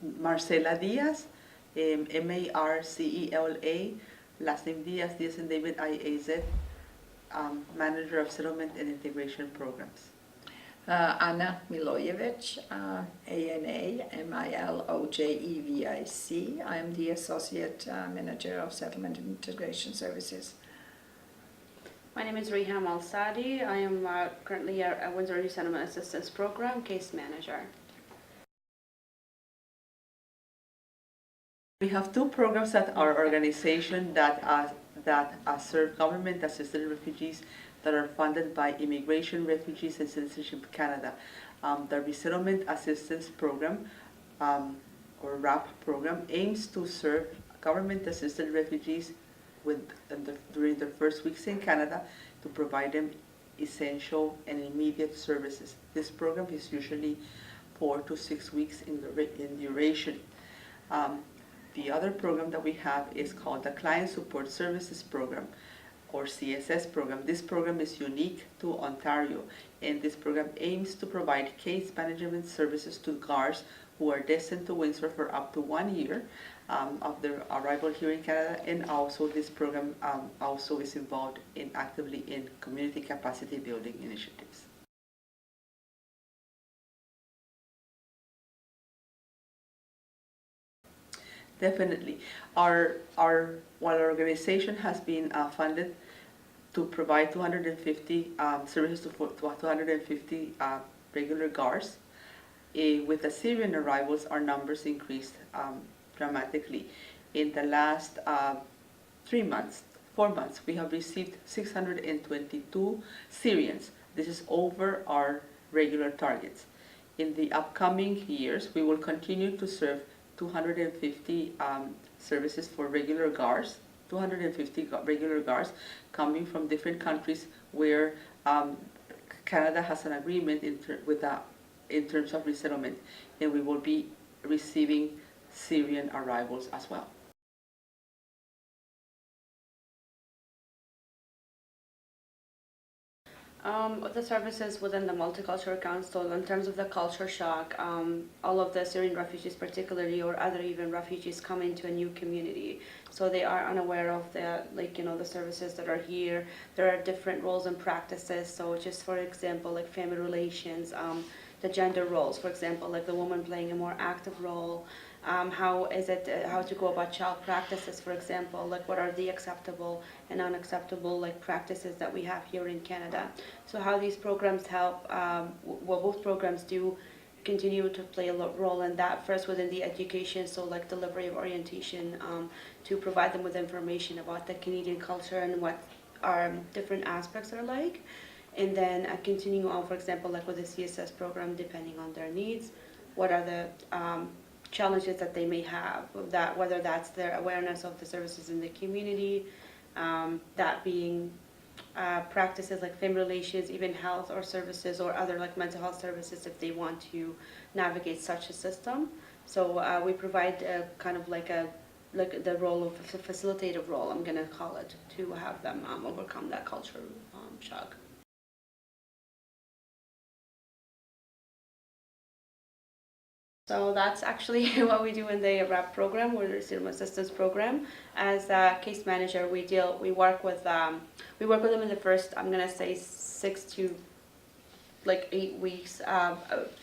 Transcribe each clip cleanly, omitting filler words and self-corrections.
Marcela Diaz, Marcela, last name Diaz, Diaz and David, IAZ, Manager of Settlement and Integration Programs. Anna Milojevic, ANA, Milojevic. I am the Associate Manager of Settlement and Integration Services. My name is RIham Al-Saadi. I am currently a Windsor Resettlement Assistance Program Case Manager. We have two programs at our organization that serve government-assisted refugees that are funded by Immigration, Refugees and Citizenship Canada. The Resettlement Assistance Program, or RAP program, aims to serve government-assisted refugees during their first weeks in Canada to provide them essential and immediate services. This program is usually 4 to 6 weeks in duration. The other program that we have is called the Client Support Services Program, or CSS program. This program is unique to Ontario, and this program aims to provide case management services to GARS who are destined to Windsor for up to 1 year of their arrival here in Canada, and also this program also is involved actively in community capacity building initiatives. Definitely. While our organization has been funded to provide 250 services to 250 regular GARS, with the Syrian arrivals, our numbers increased dramatically. In the last 4 months, we have received 622 Syrians. This is over our regular targets. In the upcoming years, we will continue to serve 250 services for regular GARS, 250 regular GARS coming from different countries where Canada has an agreement in terms of resettlement, and we will be receiving Syrian arrivals as well. The services within the Multicultural Council, in terms of the culture shock, all of the Syrian refugees particularly, or other even refugees, come into a new community. So they are unaware of the services that are here. There are different roles and practices. So just for example, like family relations, the gender roles, for example, like the woman playing a more active role, how to go about child practices, for example, like what are the acceptable and unacceptable practices that we have here in Canada. So how these programs help, both programs do continue to play a role in that, first within the education, so like delivery of orientation, to provide them with information about the Canadian culture and what our different aspects are like. And then continue on, for example, like with the CSS program, depending on their needs, what are the challenges that they may have, whether that's their awareness of the services in the community, that being practices like family relations, even health or services, or other like mental health services if they want to navigate such a system. So we provide kind of like the role of a facilitative role, I'm going to call it, to have them overcome that cultural shock. So that's actually what we do in the RAP program, or the Resettlement Assistance Program. As a case manager, we work with them in the first, I'm gonna say 6 to 8 weeks,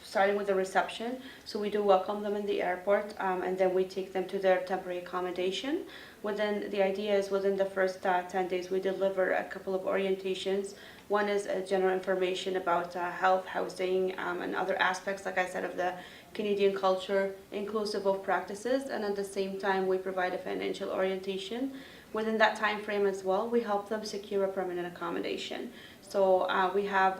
starting with the reception. So we do welcome them in the airport, and then we take them to their temporary accommodation. The idea is within the first 10 days, we deliver a couple of orientations. One is general information about health, housing, and other aspects, like I said, of the Canadian culture, inclusive of practices, and at the same time we provide a financial orientation. Within that time frame as well, we help them secure a permanent accommodation. So we have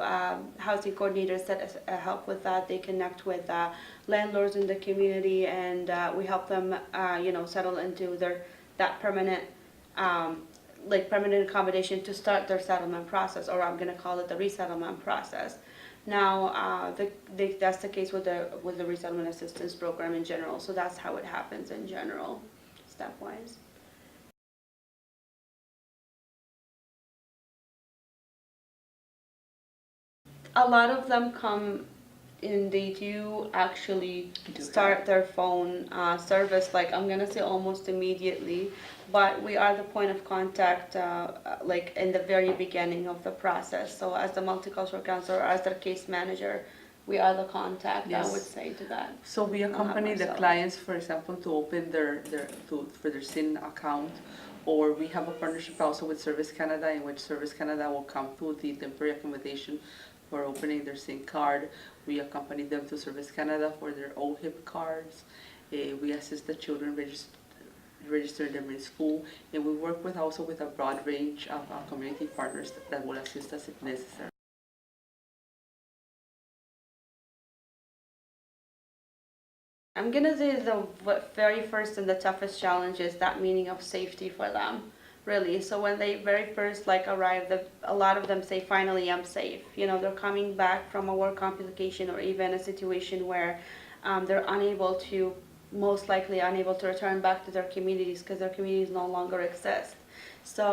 housing coordinators that help with that. They connect with landlords in the community, and we help them settle into that permanent permanent accommodation to start their settlement process, or I'm going to call it the resettlement process. Now, that's the case with the Resettlement Assistance Program in general. So that's how it happens in general, stepwise. A lot of them come and they do actually Do start their phone service, like I'm gonna say almost immediately, but we are the point of contact like in the very beginning of the process. So as the multicultural counselor, as their case manager, we are the contact, I Yes. would say to that. So we accompany the Marcela. clients, for example, to open for their SIN account, or we have a partnership also with Service Canada, in which Service Canada will come to the temporary accommodation for opening their SIN card. We accompany them to Service Canada for their OHIP cards. We assist the children registering them in school, and we work with also with a broad range of community partners that will assist us if necessary. I'm gonna say the very first and the toughest challenge is that meaning of safety for them, really. So when they very first like arrive, a lot of them say, "Finally, I'm safe." You know, they're coming back from a work complication or even a situation where they're unable to, most likely unable to return back to their communities because their communities no longer exist. So,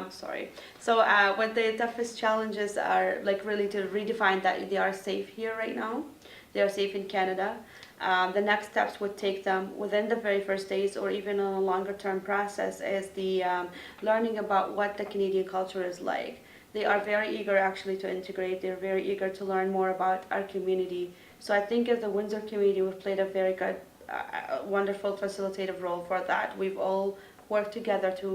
sorry. So when the toughest challenges are like really to redefine that they are safe here right now, they are safe in Canada. The next steps would take them within the very first days or even on a longer term process is the learning about what the Canadian culture is like. They are very eager actually to integrate. They're very eager to learn more about our community. So I think as the Windsor community, we've played a very good, wonderful facilitative role for that. We've all worked together to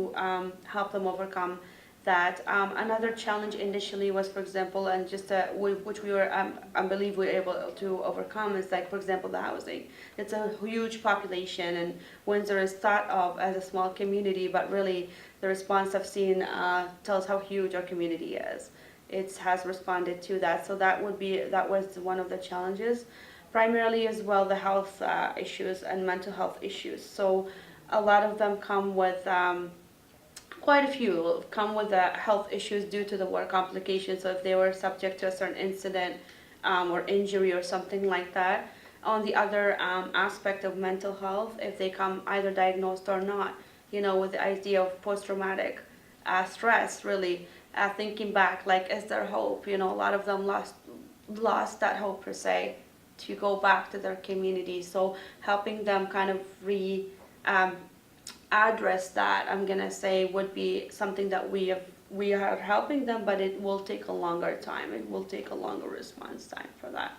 help them overcome that. Another challenge initially was, for example, and just which we were, I believe we were able to overcome is like, for example, the housing. It's a huge population, and Windsor is thought of as a small community, but really the response I've seen tells how huge our community is. It has responded to that, so that was one of the challenges. Primarily as well, the health issues and mental health issues. So a lot of them come with quite a few come with health issues due to the work complications. So if they were subject to a certain incident or injury or something like that. On the other aspect of mental health, if they come either diagnosed or not, you know, with the idea of post-traumatic stress, really thinking back, like, is there hope? You know, a lot of them lost that hope per se to go back to their community. So helping them kind of address that, I'm gonna say, would be something that we are helping them, but it will take a longer time. It will take a longer response time for that.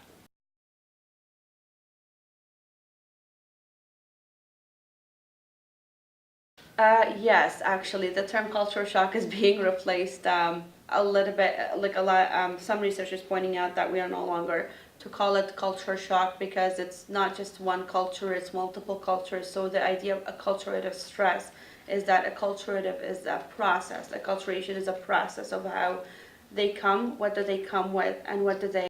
Yes, actually, the term culture shock is being replaced a little bit, like a lot. Some researchers pointing out that we are no longer to call it culture shock because it's not just one culture; it's multiple cultures. So the idea of acculturative stress is that acculturative is a process. Acculturation is a process of how they come, what do they come with, and what do they